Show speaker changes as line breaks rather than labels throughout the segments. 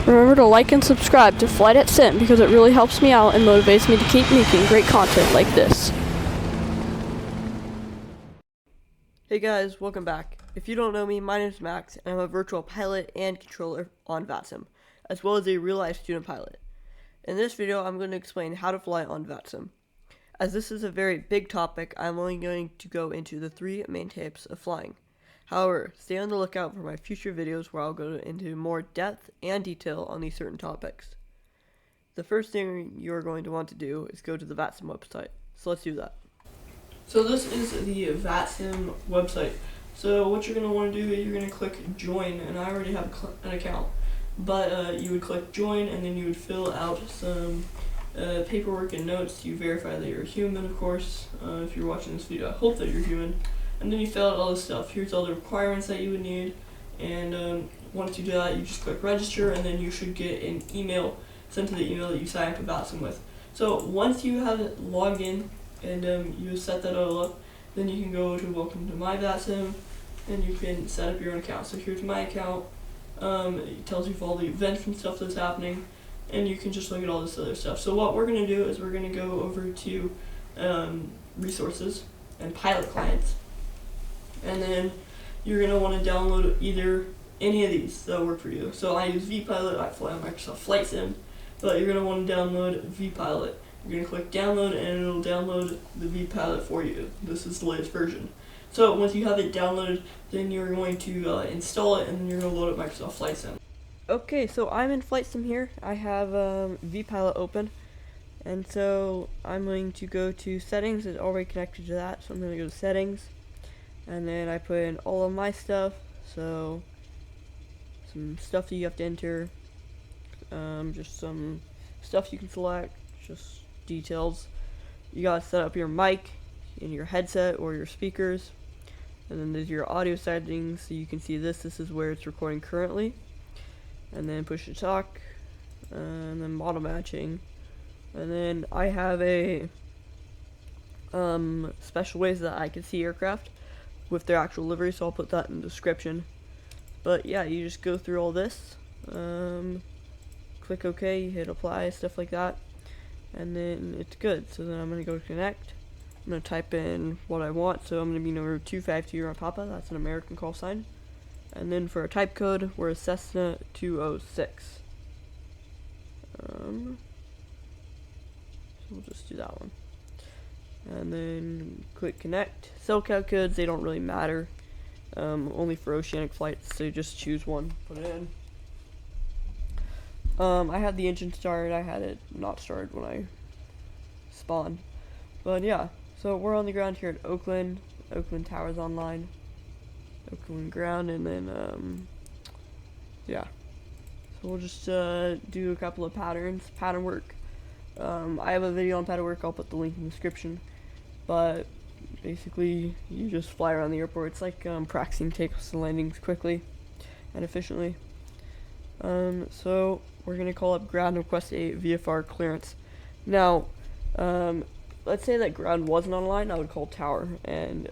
Remember to like and subscribe to Flight at Sim because it really helps me out and motivates me to keep making great content like this. Hey guys, welcome back. If you don't know me, my name is Max, and I'm a virtual pilot and controller on VATSIM, as well as a real-life student pilot. In this video, I'm going to explain how to fly on VATSIM. As this is a very big topic, I'm only going to go into the 3 main types of flying. However, stay on the lookout for my future videos where I'll go into more depth and detail on these certain topics. The first thing you're going to want to do is go to the VATSIM website. So let's do that. So this is the VATSIM website. So what you're going to want to do is you're going to click join, and I already have an account. But you would click join, and then you would fill out some paperwork and notes. You verify that you're human, of course. If you're watching this video, I hope that you're human. And then you fill out all this stuff. Here's all the requirements that you would need. And once you do that, you just click register, and then you should get an email sent to the email that you sign up to VATSIM with. So once you have it logged in and you set that all up, then you can go to welcome to my VATSIM, and you can set up your own account. So here's my account. It tells you all the events and stuff that's happening, and you can just look at all this other stuff. So what we're going to do is we're going to go over to resources and pilot clients, and then you're going to want to download either any of these that work for you. So I use vPilot, I fly on Microsoft Flight Sim, but you're going to want to download vPilot. You're going to click download, and it'll download the vPilot for you. This is the latest version. So once you have it downloaded, then you're going to install it, and then you're going to load up Microsoft Flight Sim. Okay, so I'm in Flight Sim here. I have vPilot open, and so I'm going to go to settings. It's already connected to that, so I'm going to go to settings, and then I put in all of my stuff. So some stuff that you have to enter, just some stuff you can select, just details. You gotta set up your mic in your headset or your speakers. And then there's your audio settings, so you can see this is where it's recording currently. And then push to talk, and then model matching. And then I have a special ways that I can see aircraft with their actual livery, so I'll put that in the description. But yeah, you just go through all this, click OK, you hit apply, stuff like that, and then it's good. So then I'm gonna go connect. I'm going to type in what I want, so I'm going to be number 252 on Papa, that's an American call sign. And then for a type code, we're a Cessna 206. So we'll just do that one. And then click connect. SoCal codes, they don't really matter, only for oceanic flights, so just choose one, put it in. I had the engine started, I had it not started when I spawned. But yeah. So we're on the ground here at Oakland. Oakland Tower's online. Oakland ground, and then yeah. So we'll just do a couple of patterns. Pattern work. I have a video on pattern work. I'll put the link in the description. But basically, you just fly around the airport. It's like practicing takeoffs and landings quickly and efficiently. So we're gonna call up ground and request a VFR clearance. Now, let's say that ground wasn't online, I would call tower, and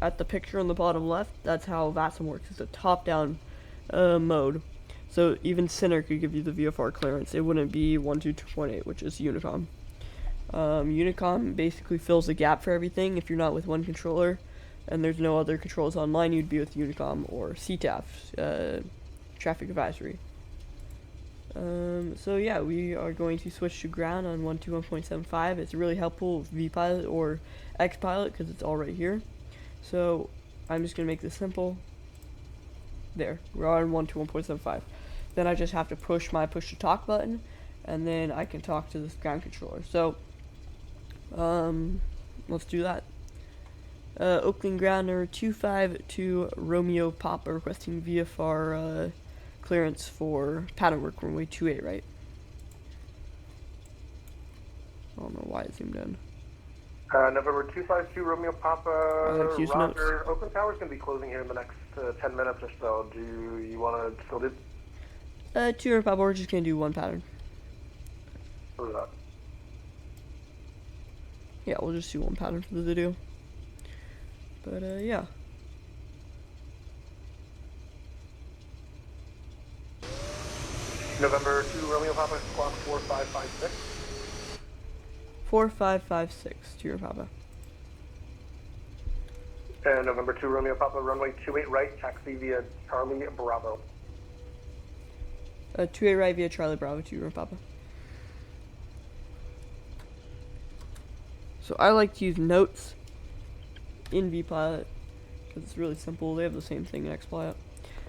at the picture on the bottom left, that's how VATSIM works. It's a top-down mode, so even center could give you the VFR clearance. It wouldn't be 122.8, which is Unicom. Unicom basically fills the gap for everything. If you're not with one controller and there's no other controls online, you'd be with Unicom or CTAF, traffic advisory. So yeah, we are going to switch to ground on 121.75. It's really helpful with vPilot or xPilot because it's all right here. So I'm just going to make this simple. There, we're on 121.75. Then I just have to push my push to talk button, and then I can talk to this ground controller. So let's do that. Oakland ground number 252 Romeo Papa requesting VFR clearance for pattern work runway 28, right? I don't know why it zoomed in.
November 252 Romeo Papa, Roger. Oakland Tower is going to be closing here in the next 10 minutes or so. Do you want to still do?
2 Papa, we're just going to do one pattern.
What is that?
Yeah, we'll just do one pattern for the video. But yeah.
November 2 Romeo Papa, squawk 4556.
4556, to Papa.
And November 2 Romeo Papa, runway 28 right, taxi via Charlie Bravo.
28 right via Charlie Bravo, to Papa. So I like to use notes in VPilot because it's really simple. They have the same thing in XPilot.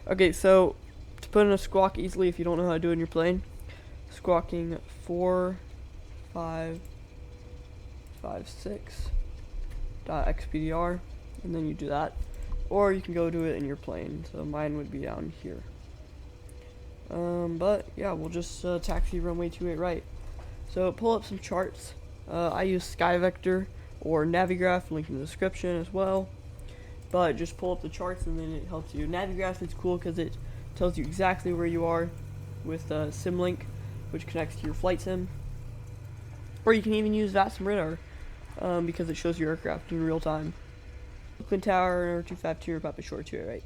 Okay, so to put in a squawk easily, if you don't know how to do it in your plane, squawking 4556.xpdr, and then you do that, or you can go do it in your plane. So mine would be down here. But yeah, we'll just taxi runway 28 right. So pull up some charts. I use SkyVector or Navigraph, link in the description as well. But just pull up the charts and then it helps you. Navigraph is cool because it tells you exactly where you are with SimLink, which connects to your flight sim. Or you can even use VATSIM radar because it shows your aircraft in real time. Oakland Tower 252 Papa Shore 28 right.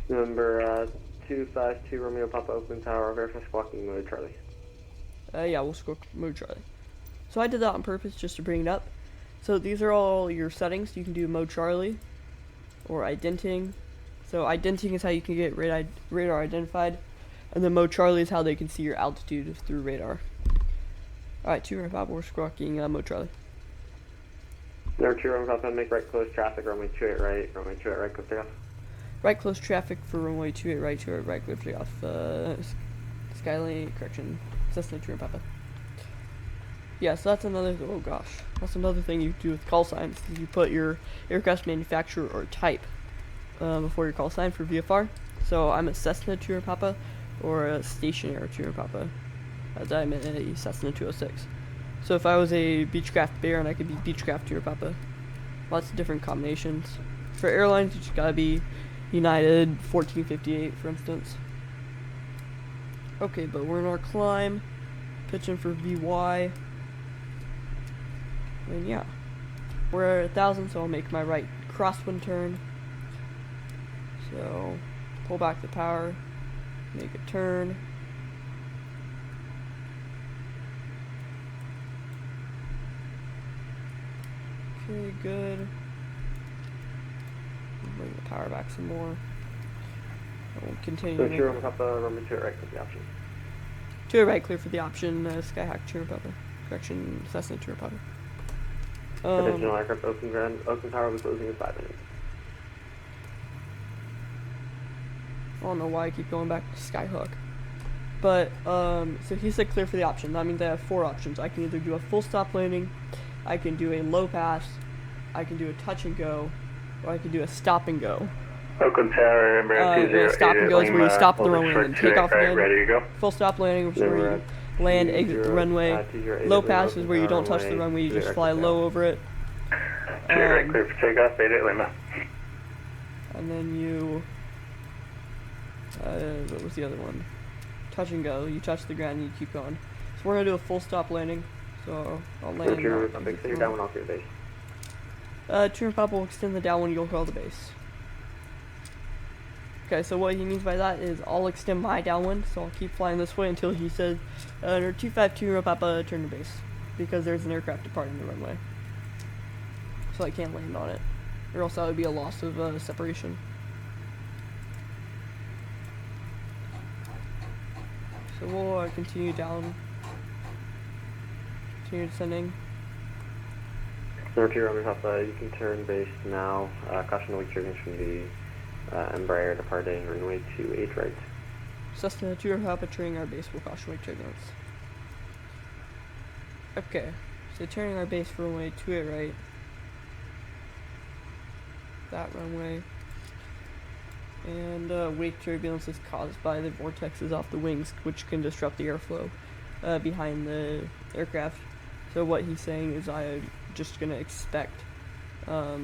Number 252 Romeo Papa Oakland Tower, verify squawking mode Charlie.
Yeah, we'll squawk mode Charlie. So I did that on purpose just to bring it up. So these are all your settings. You can do mode Charlie or identing. So identing is how you can get radar identified, and then mode Charlie is how they can see your altitude through radar. Alright, 2 Papa, we're squawking mode Charlie.
Number 2 Romeo Papa, make right close traffic, runway 28 right, runway 28 right, close takeoff.
Right close traffic for runway 28 right, 28 right, clear takeoff. Skylane, correction, Cessna 2 Papa. Yeah, so that's another, oh gosh, that's another thing you do with call signs. You put your aircraft manufacturer or type before your call sign for VFR. So I'm a Cessna 2 Papa or a stationary 2 Papa, as I'm a Cessna 206. So if I was a Beechcraft Baron, I could be Beechcraft 2 Papa. Lots of different combinations. For airlines, you just gotta be United 1458, for instance. Okay, but we're in our climb, pitching for VY. And yeah, we're at 1,000, so I'll make my right crosswind turn. So pull back the power, make a turn. Okay, good. Bring the power back some more. We'll continue.
So 2 Romeo Papa, runway 28 right, clear for the option.
2 right, clear for the option. Skyhawk 2 Papa. Correction, Cessna 2 Papa.
Additional aircraft Oakland Tower will be closing in 5 minutes.
I don't know why I keep going back to Skyhook. But, so he said clear for the option. That means I have 4 options. I can either do a full stop landing, I can do a low pass, I can do a touch and go, or I can do a stop and go.
Oakland Tower,
stop and go is where you stop the runway and take off again.
Ready to go.
Full stop landing, which is where you land, exit the runway. Low pass is where you don't touch the runway, you just fly low over it.
Right, clear for takeoff, 88 Lima.
And then you, what was the other one? Touch and go. You touch the ground and you keep going. So we're gonna do a full stop landing. So I'll land.
You're down when off your base.
2 Papa will extend the down when you'll call the base. Okay, so what he means by that is I'll extend my downwind, so I'll keep flying this way until he says, 252 Papa, turn to base, because there's an aircraft departing the runway. So I can't land on it, or else that would be a loss of separation. So we'll continue down, continue descending.
Number 2 Romeo Papa, you can turn base now. Caution weak turbulence from the Embraer departing runway 28 right.
Cessna 2 Papa turning our base for caution wake turbulence. Okay, so turning our base for runway 28 right. That runway. And wake turbulence is caused by the vortexes off the wings, which can disrupt the airflow behind the aircraft. So what he's saying is I'm just going to expect a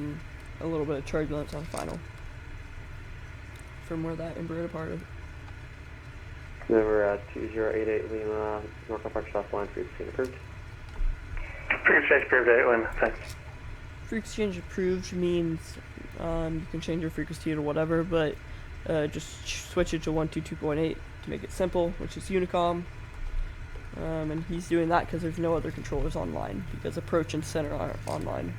little bit of turbulence on final from where that Embraer departed.
Number 2088 Lima, Norfolk Park South Line, frequency approved.
Frequency approved, 8 Lima, thanks.
Free exchange approved means you can change your frequency to whatever, but just switch it to 122.8 to make it simple, which is Unicom. And he's doing that because there's no other controllers online, because approach and center are online.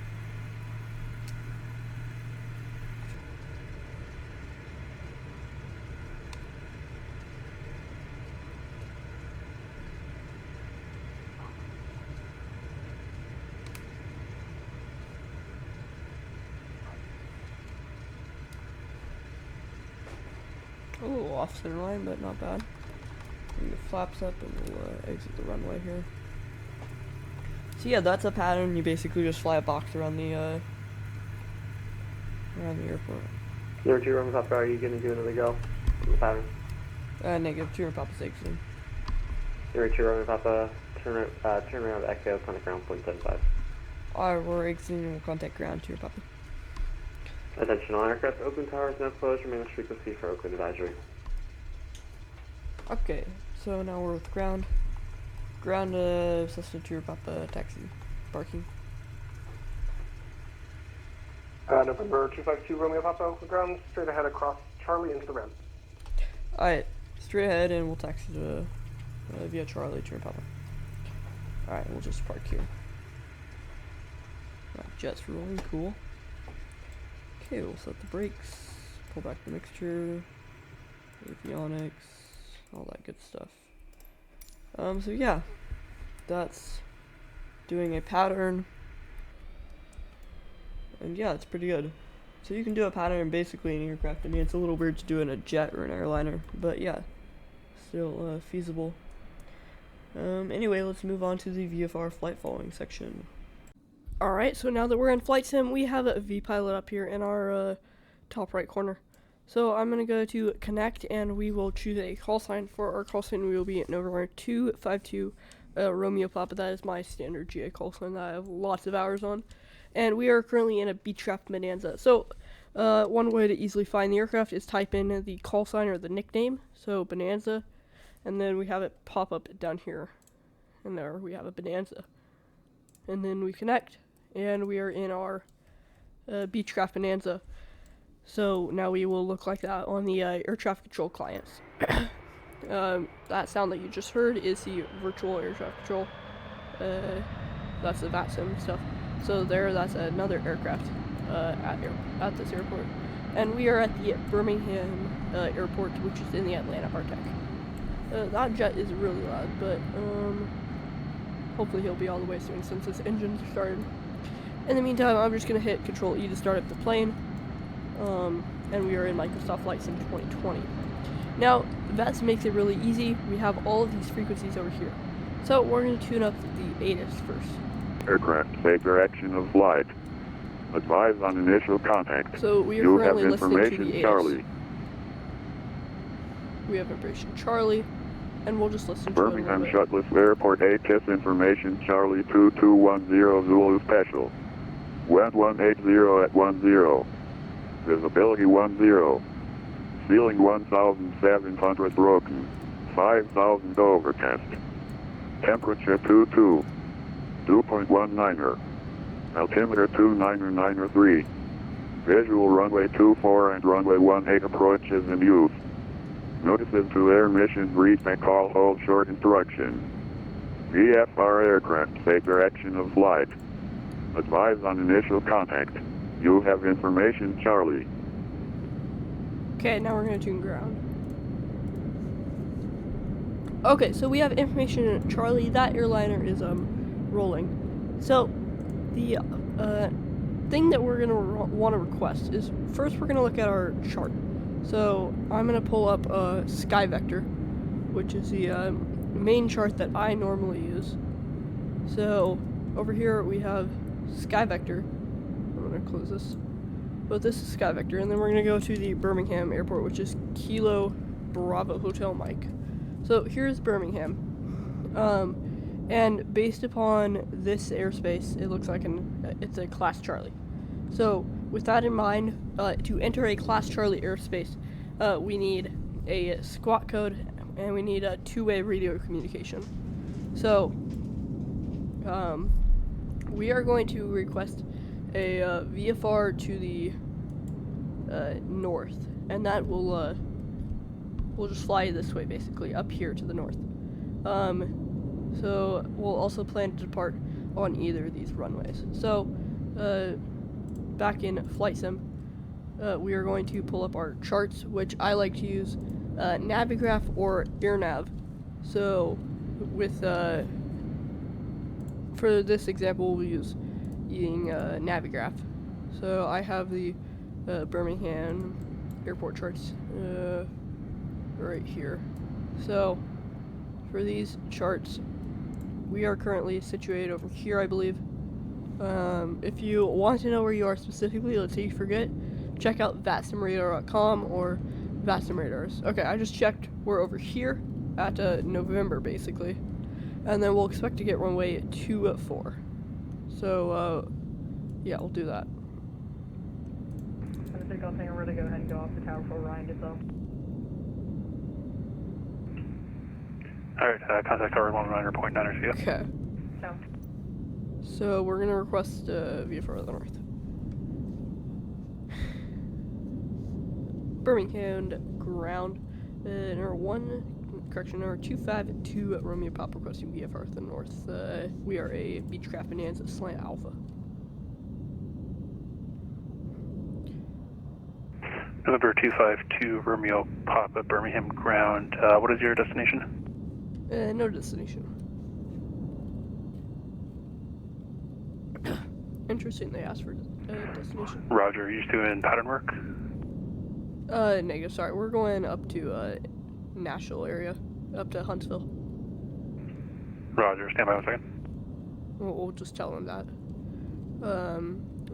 A little off center line, but not bad. Bring the flaps up and we'll exit the runway here. So yeah, that's a pattern. You basically just fly a box around the airport.
02 Romeo Papa, are you going to do another go on the pattern?
Negative. 2 Papa's exiting.
02 Romeo Papa, turn around Echo, contact ground, 0.75.
Alright, we're exiting and we'll contact ground. 2 Papa.
Attention all aircraft, Oakland Towers, no close, remain on frequency for Oakland advisory.
Okay, so now we're with ground. Ground, Cessna 2 Papa, taxi, parking.
November 252 Romeo Papa, Oakland ground, straight ahead across Charlie into the ramp.
Alright, straight ahead and we'll taxi to, via Charlie 2 Papa. Alright, we'll just park here. Jets rolling, cool. Okay, we'll set the brakes, pull back the mixture, avionics, all that good stuff. So yeah, that's doing a pattern, and yeah, it's pretty good. So you can do a pattern basically in an aircraft. I mean, it's a little weird to do in a jet or an airliner, but yeah, still feasible. Anyway, let's move on to the VFR flight following section. Alright, so now that we're in flight sim, we have a VPilot up here in our top right corner. So I'm going to go to connect and we will choose a call sign. For our call sign, we will be at November 252 Romeo Papa. That is my standard GA call sign that I have lots of hours on. And we are currently in a Beechcraft Bonanza. So one way to easily find the aircraft is type in the call sign or the nickname, so Bonanza, and then we have it pop up down here. And there we have a Bonanza. And then we connect. And we are in our Beechcraft Bonanza. So now we will look like that on the air traffic control clients. That sound that you just heard is the virtual air traffic control. That's the VATSIM stuff. So that's another aircraft at this airport. And we are at the Birmingham airport, which is in the Atlanta RTEC. That jet is really loud, but hopefully he'll be all the way soon since his engines are started. In the meantime, I'm just going to hit Control E to start up the plane, and we are in Microsoft Flight Sim 2020. Now, VATSIM makes it really easy. We have all of these frequencies over here. So we're going to tune up the ATIS first.
Aircraft, take direction of flight. Advise on initial contact.
So we are
you
currently
have
listening to the
information,
ATIS.
Charlie.
We have information Charlie, and we'll just listen to
Birmingham
it a little bit.
Shutless Airport ATIS information Charlie 2210 Zulu Special. Wind 180 at 10. Visibility 10. Ceiling 1,700 broken. 5,000 overcast. Temperature 22. 2.19er. Altimeter 29993. Visual runway 24 and runway 18 approaches in use. Notices to air mission brief and call hold short instruction. VFR aircraft take direction of flight. Advise on initial contact. You have information Charlie.
Okay, now we're going to tune ground. Okay, so we have information Charlie. That airliner is rolling. So the thing that we're going to want to request is first we're going to look at our chart. So I'm going to pull up Sky Vector, which is the main chart that I normally use. So over here we have Sky Vector. I'm going to close this. But this is Sky Vector, and then we're going to go to the Birmingham airport, which is Kilo Bravo Hotel Mike. So here's Birmingham. And based upon this airspace, it looks like it's a Class Charlie. So with that in mind, to enter a Class Charlie airspace, we need a squawk code and we need a two-way radio communication. So we are going to request a VFR to the north. and that will we'll just fly this way, basically, up here to the north. So we'll also plan to depart on either of these runways. So, back in Flight Sim, we are going to pull up our charts, which I like to use Navigraph or AirNav. So, with for this example, we'll use using Navigraph. So I have the Birmingham airport charts right here. So for these charts, we are currently situated over here, I believe. If you want to know where you are specifically, let's say you forget, check out VATSIMradar.com or VATSIM radars. Okay, I just checked. We're over here at November, basically. And then we'll expect to get runway 24. So, yeah, we'll do that.
I'm going to go ahead and go off the tower for Ryan itself.
Alright, contact tower 190.9 see you.
Okay.
So.
So, we're going to request VFR of the North. Birmingham ground, number 252 Romeo Pop requesting VFR to the north. We are a Beechcraft Bonanza Slant Alpha.
November 252 Romeo Papa Birmingham ground. What is your destination?
No destination. Interesting, they asked for destination.
Roger, you're just doing pattern work?
Negative, sorry. We're going up to, Nashville area, up to Huntsville.
Roger, stand by 1 second.
We'll just tell them that.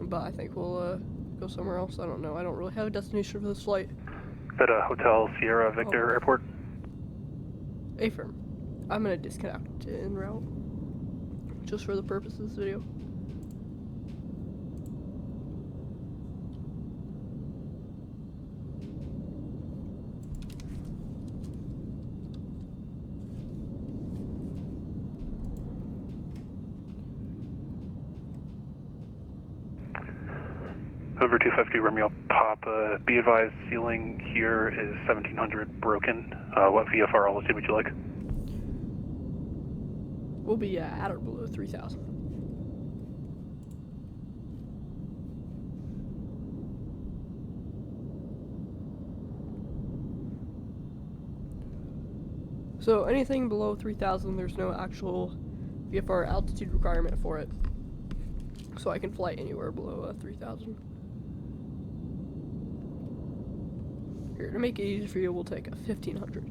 But I think we'll, go somewhere else. I don't know. I don't really have a destination for this flight.
Is that Hotel Sierra Victor Airport?
Affirm. I'm gonna disconnect en route. Just for the purpose of this video.
Over 250 Romeo Papa. Be advised, ceiling here is 1700 broken. What VFR altitude would you like?
We'll be at or below 3,000. So anything below 3,000, there's no actual VFR altitude requirement for it. So I can fly anywhere below 3,000. Here, to make it easy for you, we'll take a 1,500.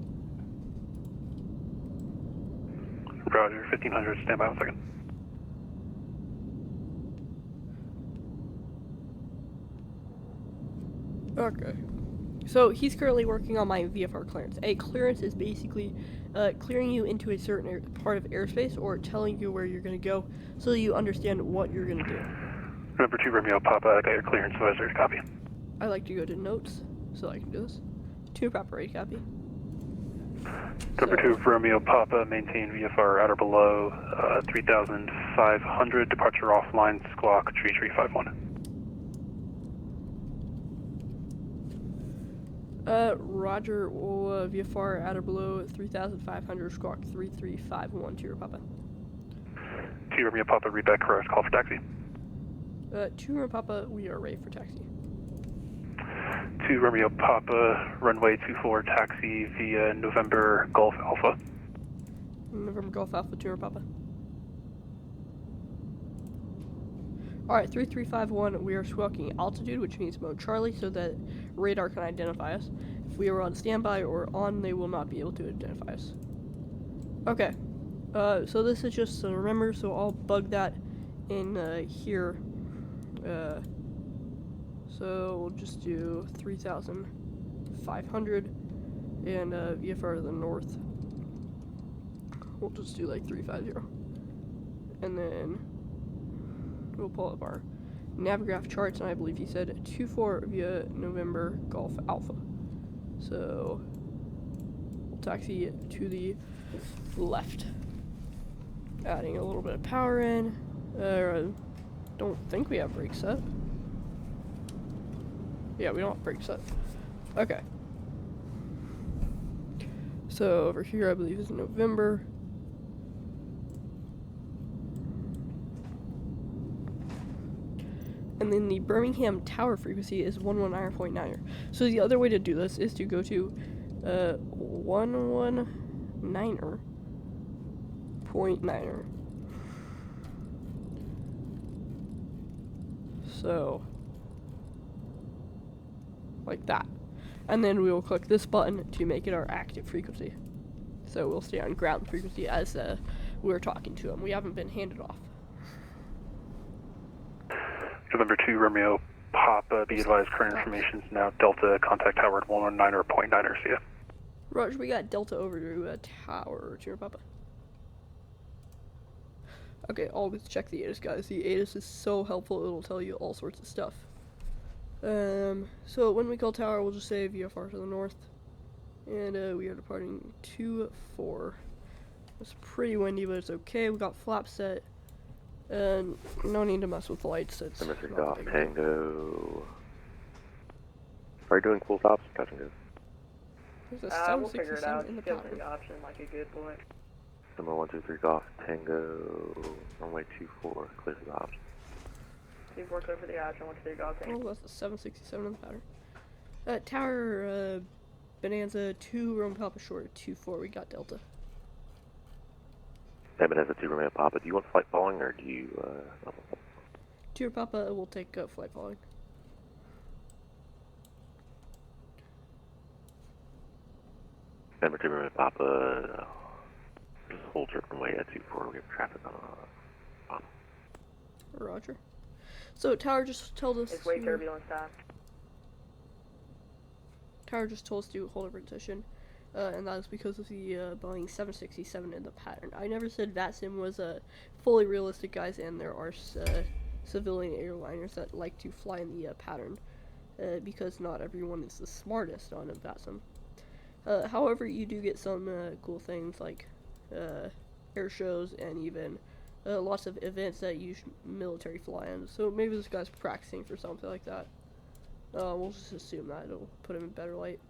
Roger, 1500, stand by 1 second.
Okay. So he's currently working on my VFR clearance. A clearance is basically clearing you into a certain part of airspace or telling you where you're going to go so you understand what you're going to do.
Number 2 Romeo Papa, I got your clearance, so there's copy.
I like to go to notes so I can do this. 2 Papa ready, copy.
Number 2 Romeo Papa, maintain VFR at or below 3,500, departure offline, squawk 3351.
Roger, we'll VFR at or below 3,500, squawk 3351, 2 Papa.
2 Romeo Papa, read back correct, call for taxi.
2 Romeo Papa, we are ready for taxi.
2 Romeo Papa, runway 24, taxi via November Golf Alpha.
November Golf Alpha, 2 Papa. Alright, 3351, we are squawking altitude, which means mode Charlie, so that radar can identify us. If we are on standby or on, they will not be able to identify us. Okay, so this is just so remember, so I'll bug that in here. So we'll just do 3,500 and VFR to the north. We'll just do like 350. And then we'll pull up our Navigraph charts, and I believe he said 24 via November Golf Alpha. So we'll taxi to the left. Adding a little bit of power in. Don't think we have brakes set. Yeah, we don't have brakes set. Okay. So over here, I believe is November. And then the Birmingham Tower frequency is 119.9er. So the other way to do this is to go to 119.9er. So, like that. And then we will click this button to make it our active frequency. So we'll stay on ground frequency as we're talking to him. We haven't been handed off.
November 2, Romeo, Papa, be advised current information is now Delta, contact tower at 119.9er, see ya.
Roger, we got Delta over to tower, to Papa. Okay, always check the ATIS, guys. The ATIS is so helpful, it'll tell you all sorts of stuff. So when we call tower, we'll just say VFR to the north. And we are departing 2-4. It's pretty windy, but it's okay. We got flaps set. And no need to mess with the lights. It's
Number 3 Golf Tango. Are you doing full stops? Touch and go.
There's a
We'll figure it
767
out.
in the
Just give
pattern.
me the option like a good boy.
Number 123 Golf Tango. Runway 24. Clear the option.
2-4 clear for the option. 1-2-3 golf
Oh,
tango.
that's the 767 in the pattern. Tower, Bonanza 2, Rome Papa Short 2-4. We got Delta.
Bonanza 2 Romeo Papa. Do you want flight following or do you,
Tour Papa will take flight following.
Number 2 Romeo Papa. Just hold your runway at 24. We have traffic on.
Roger. So Tower just told us
It's way
to,
turbulent time.
Tower just told us to hold our position, and that is because of the Boeing 767 in the pattern. I never said VATSIM was fully realistic, guys, and there are civilian airliners that like to fly in the pattern, because not everyone is the smartest on a VATSIM. However, you do get some cool things like air shows and even lots of events that use military fly-ins. So maybe this guy's practicing for something like that. We'll just assume that it'll put him in better light.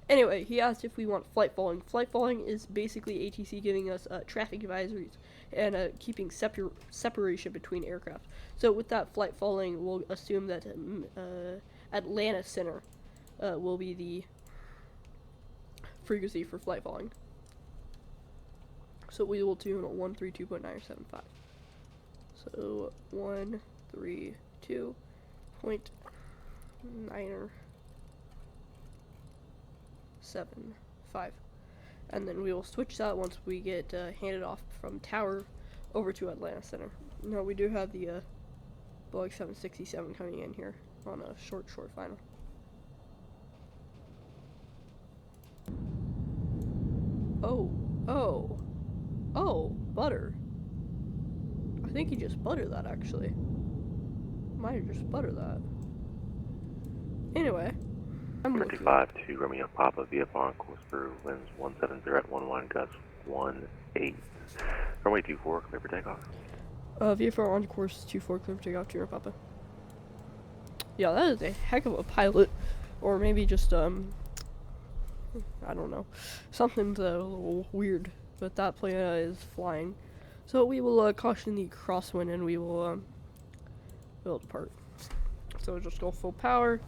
Anyway, he asked if we want flight following. Flight following is basically ATC giving us traffic advisories and keeping separation between aircraft. So with that flight following, we'll assume that Atlanta Center will be the frequency for flight following. So we will tune 132.975. So 132.975. And then we will switch that once we get handed off from Tower over to Atlanta Center. Now we do have the Boeing 767 coming in here on a short final. Oh, butter. I think he just buttered that, actually. Might have just buttered that. Anyway, I'm looking.
55 to Romeo Papa, VFR on course for winds 170 at 11, gusts 18. Runway 24, clear for takeoff.
VFR on course 24, clear for takeoff, Junior Papa. Yeah, that is a heck of a pilot. Or maybe just, I don't know. Something's a little weird, but that plane is flying. So we will caution the crosswind and we will depart. So just go full power.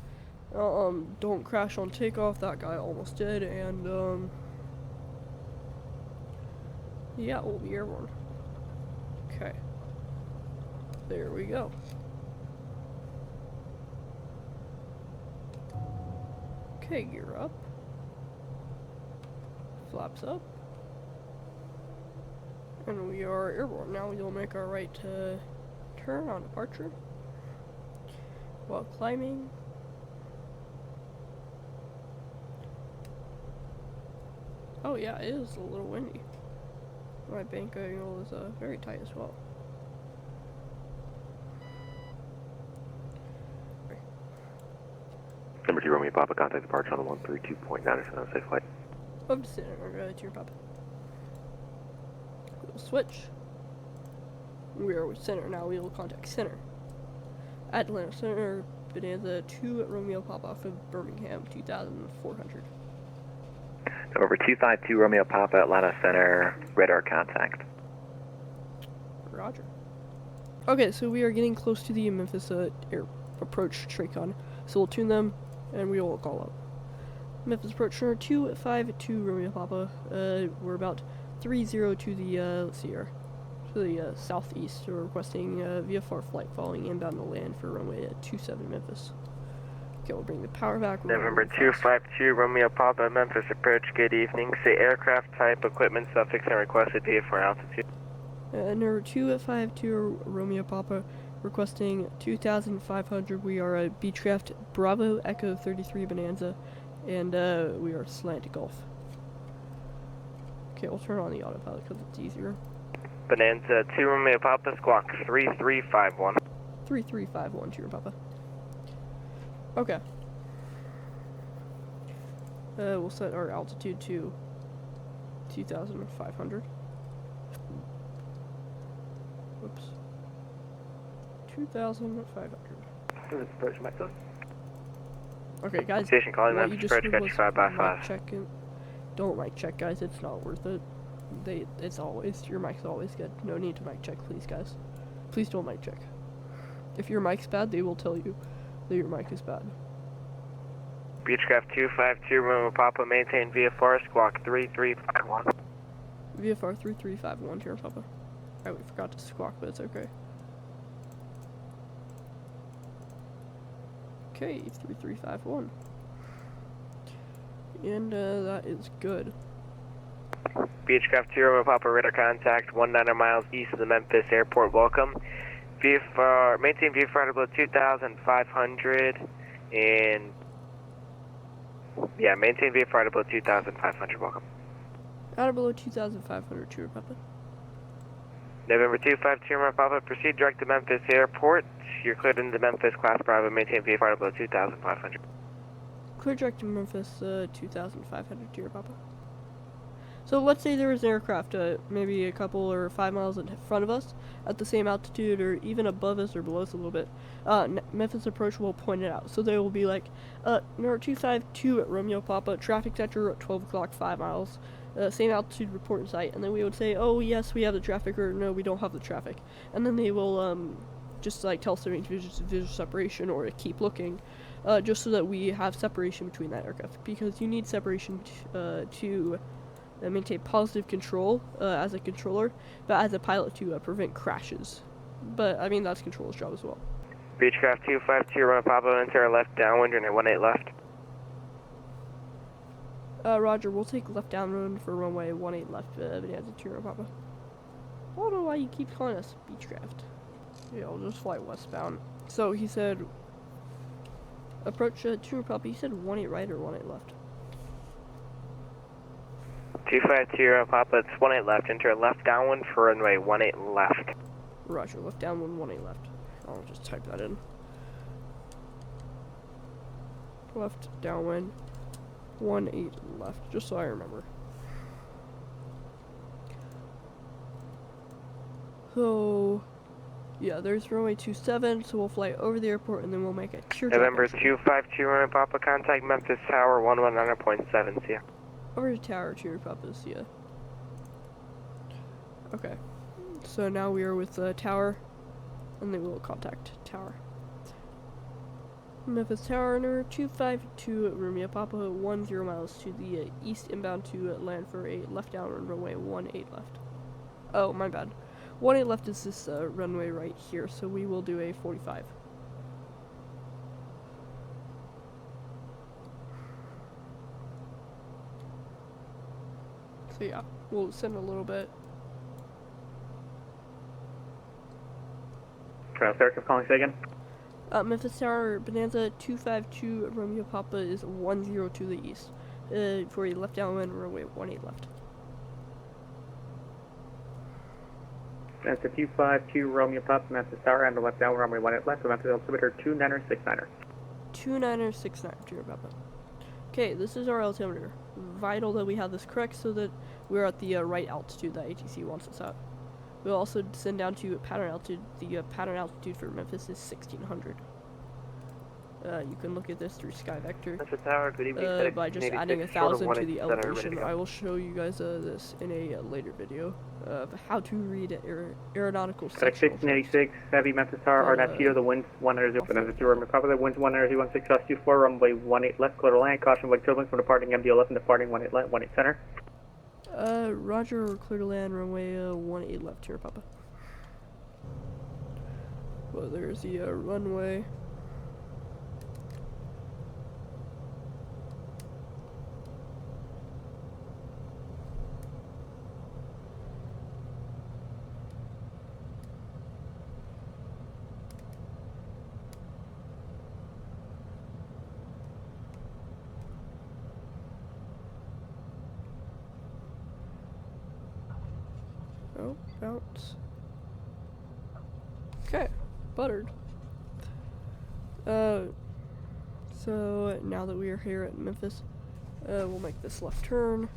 Don't crash on takeoff. That guy almost did, and yeah, we'll be airborne. Okay. There we go. Okay, gear up. Flaps up. And we are airborne. Now we'll make our right turn on departure while climbing. Oh yeah, it is a little windy. My bank angle is very tight as well.
Number 2 Romeo Papa, contact departure on the 132.9, safe flight.
Up to center, to your papa. We'll switch. We are with center now. We will contact center. Atlanta Center, Bonanza 2 Romeo Papa for Birmingham 2400.
Over 252 Romeo Papa, Atlanta Center, radar contact.
Roger. Okay, so we are getting close to the Memphis air approach TRACON, so we'll tune them and we will call up. Memphis approach number 252 Romeo Papa. We're about 30 to the let's see here, to the southeast. We're requesting VFR flight following inbound to land for runway 27 Memphis. Okay, we'll bring the power back.
November 252 Romeo Papa, Memphis approach. Good evening. Say aircraft type, equipment suffix, and requested VFR altitude.
Number 252 Romeo Papa, requesting 2,500. We are a Beechcraft Bravo Echo 33 Bonanza, and we are slant Gulf. Okay, we'll turn on the autopilot because it's easier.
Bonanza 2 Romeo Papa, squawk 3351.
3351 to your Papa. Okay. We'll set our altitude to 2,500. Whoops. 2,500. Okay, guys.
Station calling
what
Memphis
you just
approach,
heard was
got you 5x5.
mic check. Don't mic check, guys. It's not worth it. It's always, your mic's always good. No need to mic check, please, guys. Please don't mic check. If your mic's bad, they will tell you that your mic is bad.
Beechcraft 252 Romeo Papa, maintain VFR, squawk 3351.
VFR 3351 to your Papa. Alright, we forgot to squawk, but it's okay. Okay, 3351. And that is good.
Beechcraft 2 Romeo Papa, radar contact 19 miles east of the Memphis airport. Welcome. VFR, maintain VFR below 2,500 and yeah, maintain VFR below 2,500. Welcome.
Out of below 2,500 to your Papa.
November 252 Romeo Papa, proceed direct to Memphis airport. You're cleared into Memphis class Bravo, maintain VFR below 2,500.
Clear direct to Memphis 2,500 to your Papa. So let's say there was an aircraft maybe a couple or 5 miles in front of us at the same altitude or even above us or below us a little bit. Memphis approach will point it out. So they will be like, number 252 at Romeo Papa, traffic center at 12 o'clock, 5 miles. Same altitude, report in sight. And then we would say, oh yes, we have the traffic, or no, we don't have the traffic. And then they will just like tell us to maintain visual separation or to keep looking, just so that we have separation between that aircraft. Because you need separation to maintain positive control as a controller, but as a pilot to prevent crashes. But I mean, that's controller's job as well.
Beechcraft 252 Romeo Papa, enter left downwind and 18 left.
Roger, we'll take left downwind for runway 18 left, Bonanza 2 Romeo Papa. I don't know why you keep calling us Beechcraft. Yeah, we'll just fly westbound. So he said, approach 2 Romeo Papa. He said 18 right or 18 left?
252 Romeo Papa, it's 18 left. Enter left downwind for runway 18 left.
Roger, left downwind 18 left. I'll just type that in. Left downwind 18 left, just so I remember. So yeah, there's runway 27, so we'll fly over the airport and then we'll make a teardrop.
November 252 Romeo Papa, contact Memphis Tower 119.7. See ya.
Over to tower, Cheer Papa, see ya. Okay, so now we are with the tower, and then we will contact tower. Memphis Tower, number 252 Romeo Papa, 10 miles to the east, inbound to land for a left downwind runway 18 left. Oh, my bad. 18 left is this runway right here, so we will do a 45. So yeah, we'll send a little bit.
Aircraft calling again.
Memphis Tower, Bonanza 252 Romeo Papa is 10 to the east. For a left downwind runway 18 left.
That's a 252 Romeo Papa, Memphis Tower, and the left downwind runway 18 left, Memphis altimeter 2969er.
2969 to your Papa. Okay, this is our altimeter. Vital that we have this correct so that we're at the right altitude that ATC wants us at. We'll also send down to pattern altitude. The pattern altitude for Memphis is 1600. You can look at this through Sky Vector
Central Tower, good evening.
by just adding 1,000 to the elevation. I will show you guys this in a later video of how to read aeronautical sectional.
1686, Heavy Memphis Tower, Arnatito, the winds 100, Romeo Papa, the winds 100, 16 runway 18 left, clear to land, caution like turbulence from departing MD11, departing 18 left, 18 center.
Roger, clear to land, runway 18 left here, Papa. Well, there's the runway. Oh, bounce. Okay, buttered. So now that we are here at Memphis, we'll make this left turn.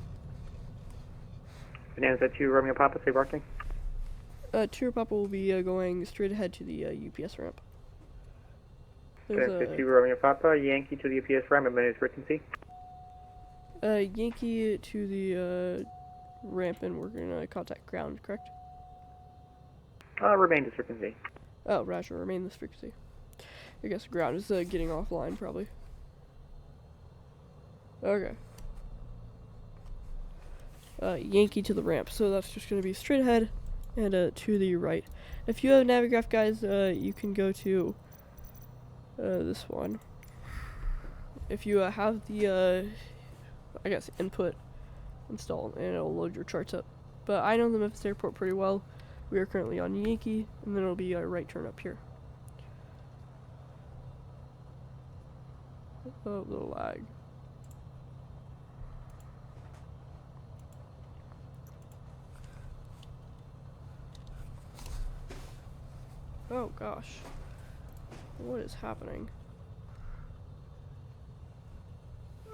Bananas at 2, Romeo Papa, say barking.
2 Papa will be going straight ahead to the UPS ramp.
Bananas at 2, Romeo Papa, Yankee to the UPS ramp, and minutes frequency.
Yankee to the ramp, and we're gonna contact ground, correct?
Remain this frequency.
Oh, Roger, remain this frequency. I guess ground is getting offline, probably. Okay. Yankee to the ramp, so that's just gonna be straight ahead and to the right. If you have Navigraph, guys, you can go to this one. If you have the I guess input installed, and it'll load your charts up. But I know the Memphis airport pretty well. We are currently on Yankee, and then it'll be a right turn up here. Oh, the lag. Oh gosh. What is happening?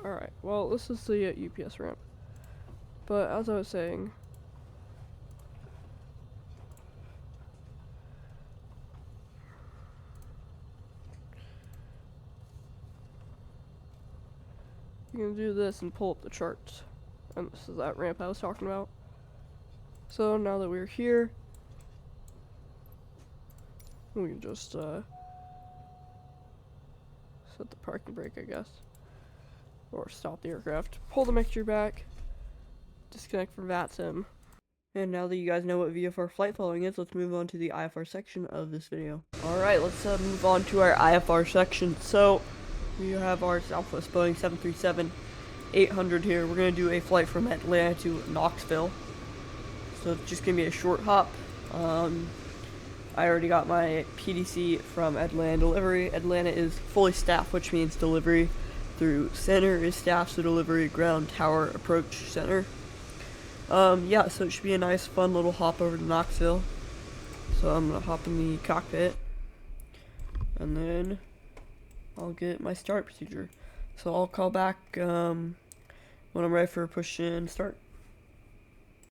Alright, well, this is the UPS ramp. But as I was saying, you can do this and pull up the charts. And this is that ramp I was talking about. So now that we're here, we can just set the parking brake, I guess. Or stop the aircraft. Pull the mixture back. Disconnect from VATSIM. And now that you guys know what VFR flight following is, let's move on to the IFR section of this video. Alright, let's move on to our IFR section. So, we have our Southwest Boeing 737-800 here. We're going to do a flight from Atlanta to Knoxville. So it's just going to be a short hop. I already got my PDC from Atlanta delivery. Atlanta is fully staffed, which means delivery through center is staffed, so delivery, ground, tower, approach, center. Yeah, so it should be a nice, fun little hop over to Knoxville. So I'm gonna hop in the cockpit, and then I'll get my start procedure. So I'll call back when I'm ready for push in start.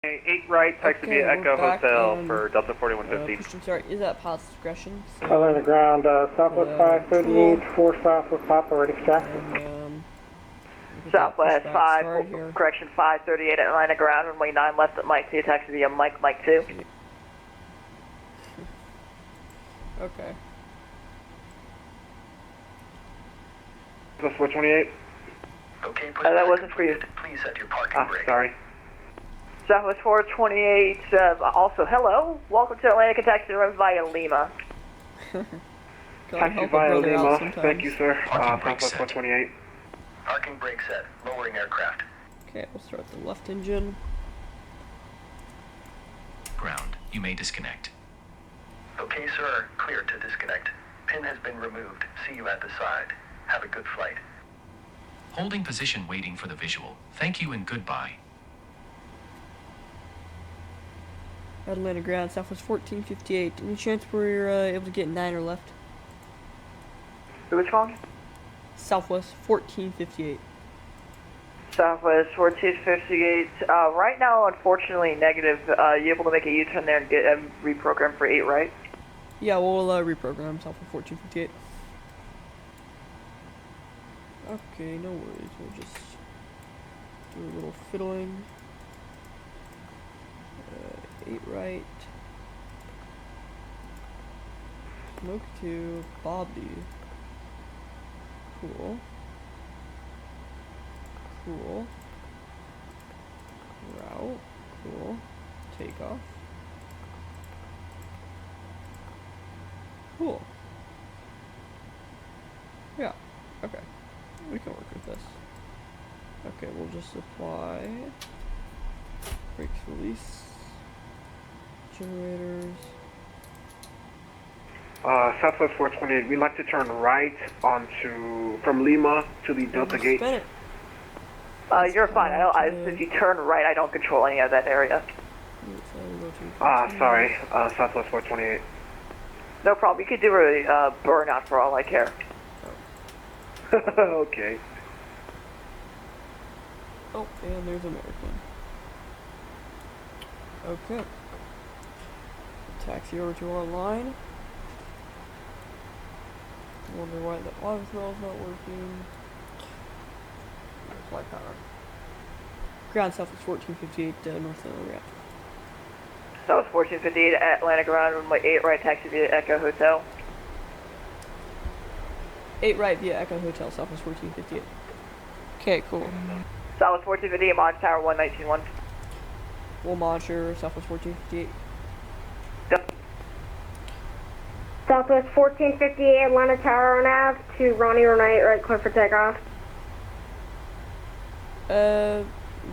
8 right, taxi via Echo Hotel for Delta 4150.
Push in start is at pilot's discretion. So,
Color on the ground, Southwest 538, 4 south with Papa, ready for taxi.
Southwest 5, correction 538 Atlanta ground, runway 9 left at Mike 2, taxi via Mike 2.
Okay.
Plus 428.
Okay,
that wasn't for you.
Please set your parking brake.
Sorry.
Southwest 428, also hello, welcome to Atlanta, taxi to run via Lima.
Taxi via Lima, thank you sir. Southwest 428.
Parking brake set, lowering aircraft.
Okay, we'll start the left engine.
Ground, you may disconnect. Okay sir, clear to disconnect. Pin has been removed. See you at the side. Have a good flight. Holding position waiting for the visual. Thank you and goodbye.
Atlanta ground, Southwest 1458. Any chance we're able to get 9 or left?
Which one?
Southwest 1458.
Southwest 1458. Right now, unfortunately, negative. You able to make a U-turn there and get reprogrammed for 8 right?
Yeah, we'll reprogram Southwest 1458. Okay, no worries. We'll just do a little fiddling. 8 right. Smoke 2. Bobby. Cool. Cool. Route. Cool. Takeoff. Cool. Yeah. Okay. We can work with this. Okay, we'll just apply. Brakes release. Generators.
Southwest 428, we'd like to turn right from Lima to the Delta Gate.
Spin it.
You're fine. If you turn right, I don't control any of that area.
Sorry, Southwest 428.
No problem. You could do a burnout for all I care.
Okay.
Oh, and there's American. Okay. Taxi over to our line. Wonder why the auto throttle is not working. Flight power. Ground south is 1458 North Atlanta Ramp.
South 1458 Atlanta ground runway 8 right, taxi via Echo Hotel.
8 right via Echo Hotel, Southwest 1458. Okay, cool.
Southwest 1458, Monitor Tower 1191.
We'll monitor Southwest 1458.
Southwest 1458, Atlanta Tower on Ave to Ronnie Renate, right clear for takeoff.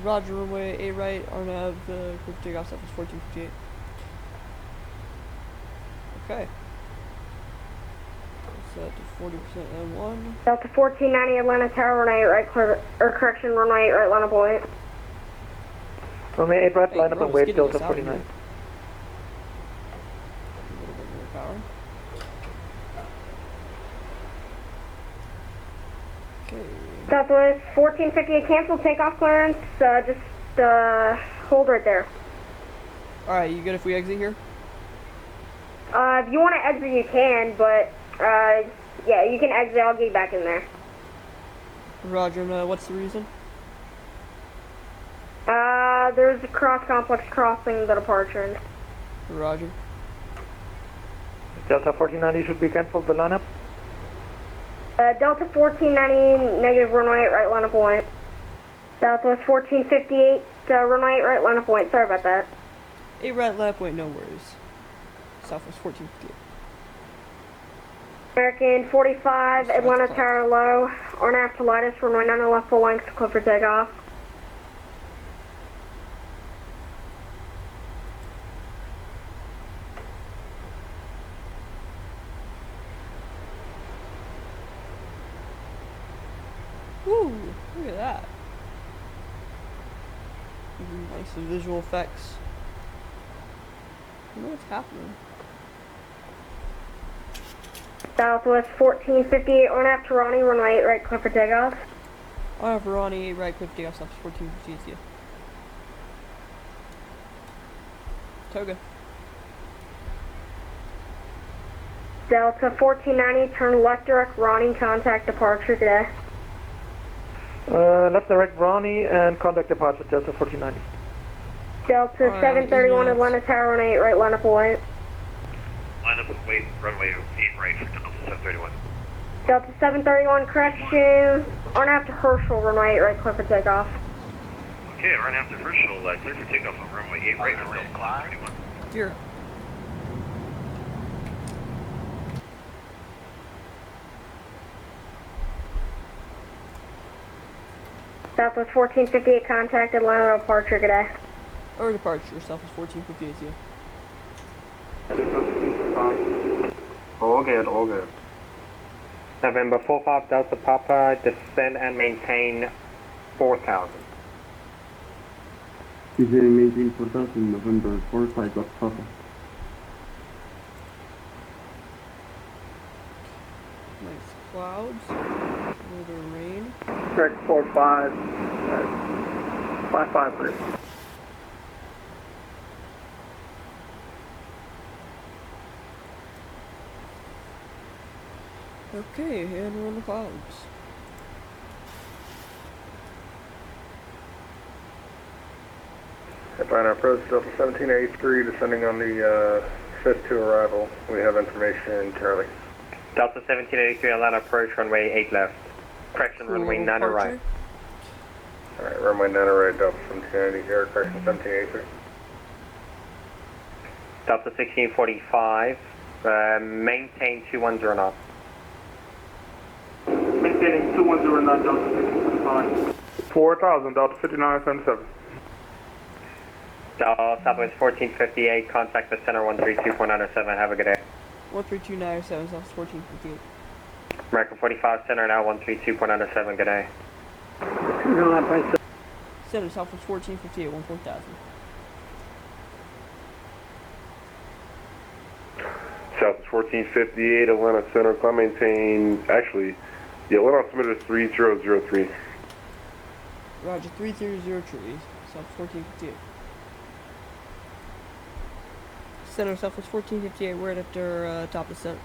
Roger, runway 8 right, RNAV, clear for takeoff, Southwest 1458. Okay. Set to 40% N1.
Delta 1490, Atlanta Tower Renate, right clear, or correction, runway 8 right, line up point.
Runway 8 right, line up and wait,
getting
Delta
us out
49.
here. A little bit more power. Okay.
Southwest 1458, cancel takeoff clearance, hold right there.
Alright, you good if we exit here?
If you want to exit, you can, but, yeah, you can exit, I'll get you back in there.
Roger, and what's the reason?
There's a cross-complex crossing the departure.
Roger.
Delta 1490 should be canceled, the lineup.
Delta 1490, negative runway 8 right, line up point. Southwest 1458, runway 8 right, line up point. Sorry about that.
8 right, left, wait, no worries. Southwest 1458.
American 45, Atlanta Tower low, RNAV to lightest, runway 9 left full length, clear for takeoff.
Woo! Look at that. Nice visual effects. I don't know what's happening.
Southwest 1458, RNAV to Ronnie, runway 8 right, clear for takeoff.
I have Ronnie, 8 right, clear for takeoff, Southwest 1458. Toga.
Delta 1490, turn left direct, Ronnie, contact departure today.
Left direct Ronnie and contact departure Delta 1490.
Delta 731, Atlanta Tower on 8 right, line up away.
Line up and wait, runway 8 right for Delta 731.
Delta 731, correction, on after Herschel, runway 8 right, clear for takeoff.
Okay, run after Herschel, clear for takeoff on runway 8 right for Delta 731.
Here.
Southwest 1458, contact Atlanta departure today.
Or departure, Southwest 1458, yeah.
All good, all good.
November 45 Delta Papa, descend and maintain 4,000.
Descend maintain 4,000, November 45 Delta Papa.
Nice clouds. A little bit of rain.
Correct 45, 55 please.
Okay, and we're in the clouds.
Atlanta approach Delta 1783, descending on the 5th to arrival. We have information, Charlie.
Delta 1783, Atlanta approach, runway 8 left. Correction, runway 9 right.
Alright, runway 9 right, Delta 1780, air correction 1783.
Delta 1645, maintain 210 knots. Maintaining 210 knots, Delta 1645.
4000, Delta 5977.
Southwest 1458, contact the center 132.97, have a good day.
13297, Southwest 1458.
American 45 center now 132.97, good day.
Center, Southwest 1458, 14000.
Southwest 1458, Atlanta Center, climb maintain, actually, the Atlanta altimeter is 3003.
Roger, 3003, Southwest 1458. Center, Southwest 1458, we're after top descent.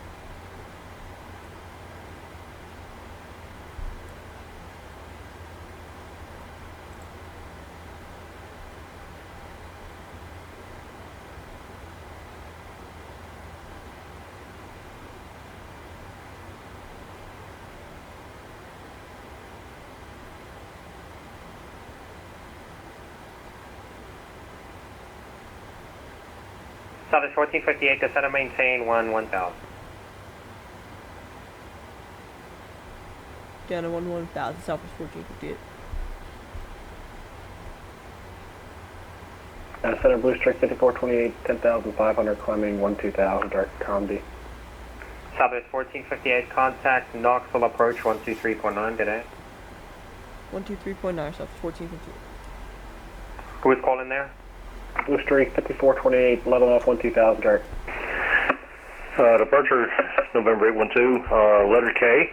Southwest 1458, descend and maintain 1000.
Down to 1000, Southwest 1458.
Center Blue Strike 5428, 10,500, climbing 12000, direct comedy.
Southwest 1458, contact Knoxville approach 123.9, good day.
123.9, Southwest 1458.
Who is calling there?
Blue Streak 5428, level off 12000, direct.
Departure November 812, letter K.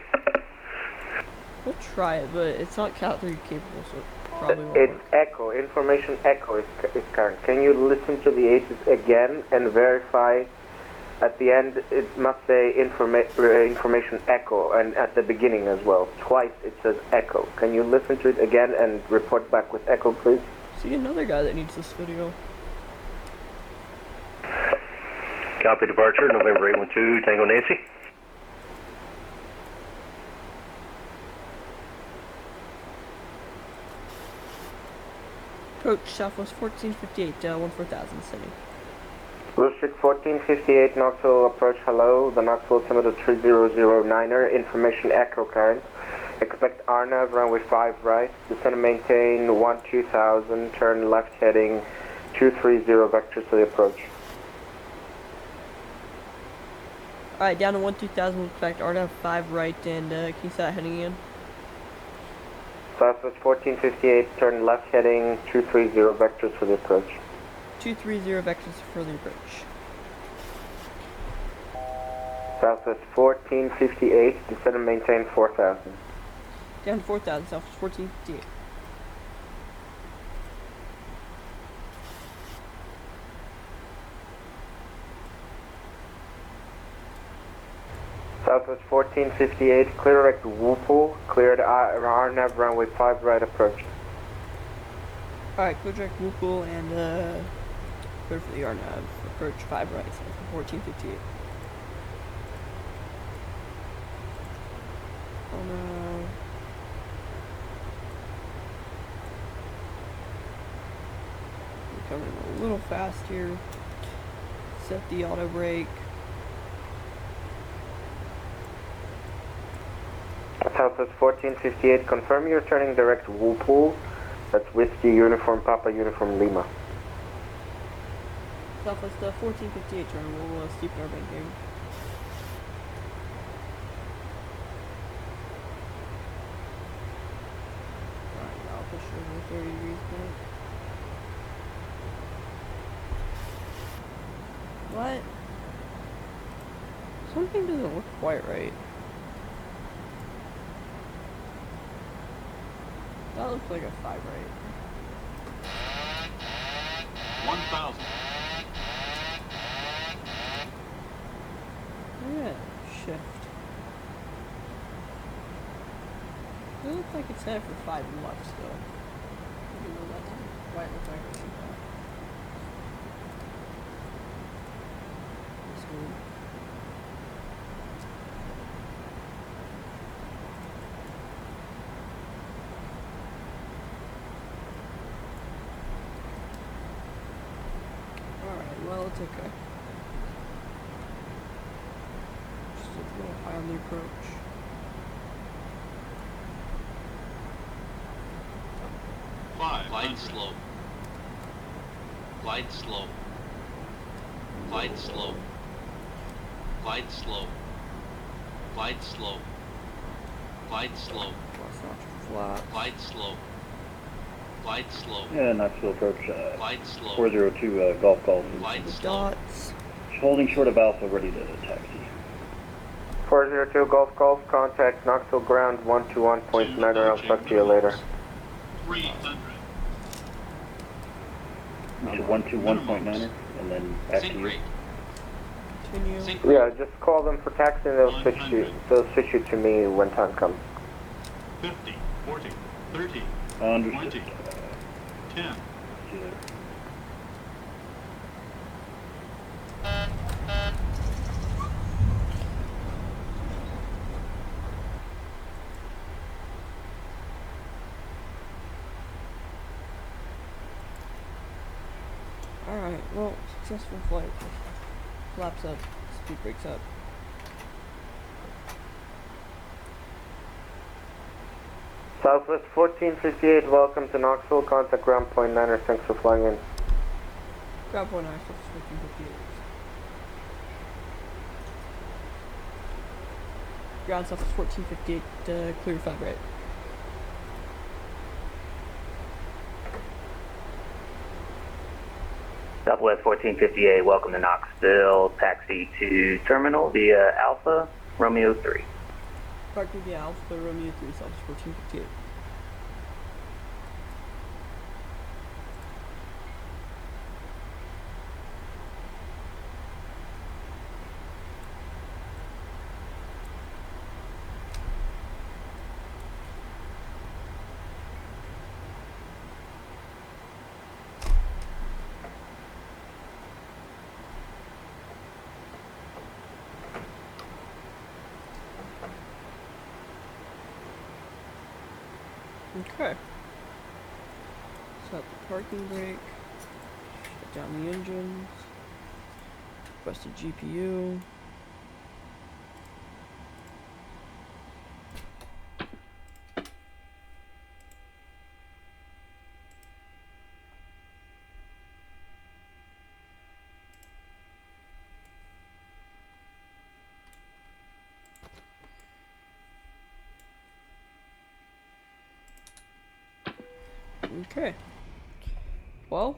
We'll try it, but it's not Cat 3 capable, so it probably won't
It's
work.
echo, information echo is current. Can you listen to the aces again and verify? At the end, it must say information echo, and at the beginning as well. Twice it says echo. Can you listen to it again and report back with echo, please?
See, another guy that needs this video.
Copy departure November 812, Tango Nancy.
Approach Southwest 1458, 14000, sending.
Blue Streak 1458, Knoxville approach, hello. The Knoxville altimeter 3009er, information echo current. Expect RNAV, runway 5 right. Descend and maintain 2000, turn left heading 230 vectors to the approach.
Alright, down to 12000, we'll expect RNAV 5 right, and can you start heading in?
Southwest 1458, turn left heading 230 vectors for the approach.
230 vectors for the approach.
Southwest 1458, descend and maintain 4000.
Down to 4000, Southwest 1458.
Southwest 1458, clear direct Whoopool, cleared RNAV runway 5 right approach.
Alright, clear direct Whoopool and clear for the RNAV, approach 5 right, so 1458. Oh no. We're coming a little fast here. Set the auto brake.
Southwest 1458, confirm you're turning direct Whoopool. That's Whiskey Uniform Papa Uniform Lima.
Southwest 1458 turn, we'll steepen our bank here. Alright, now push over 30 degrees back. What? Something doesn't look quite right. That looks like a 5 right.
1000.
Yeah, shift. It looks like it's set for 5 left still. Even though that doesn't quite look like a 2. Well, it's okay. Just a little high on the approach.
Glide slow. Glide slow. Glide slow. Glide slow. Glide slow. Glide slow.
Flat.
Glide slow. Glide slow.
Yeah, Knoxville approach
Glide slow.
402 Golf Golf.
Glide slow.
Dots.
Holding short of Alpha, ready to taxi.
402 Golf Golf, contact Knoxville ground 121.9. I'll talk to you later.
300.
To 121.9, and then back to you.
Continue.
Yeah, just call them for taxi and they'll switch you to me when time comes.
50, 40, 30,
Understood.
20, 10.
See you later.
Alright, well, successful flight. Flaps up, speed brakes up.
Southwest 1458, welcome to Knoxville, contact ground point 9er, thanks for flying in.
Grab one access 1458. Ground Southwest 1458, clear 5 right.
Southwest 1458, welcome to Knoxville, taxi to terminal via Alpha Romeo 3.
Parking via Alpha Romeo 3, Southwest 1458. Okay. Set the parking brake. Shut down the engines. Request a GPU. Okay. Well,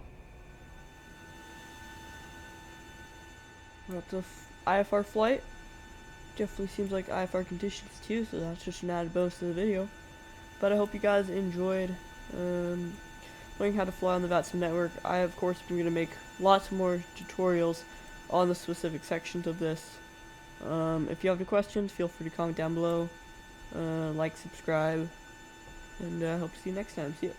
that's a IFR flight. Definitely seems like IFR conditions too, so that's just an added bonus to the video. But I hope you guys enjoyed learning how to fly on the VATSIM network. I, of course, am going to make lots more tutorials on the specific sections of this. If you have any questions, feel free to comment down below. Like, subscribe, and I hope to see you next time. See ya.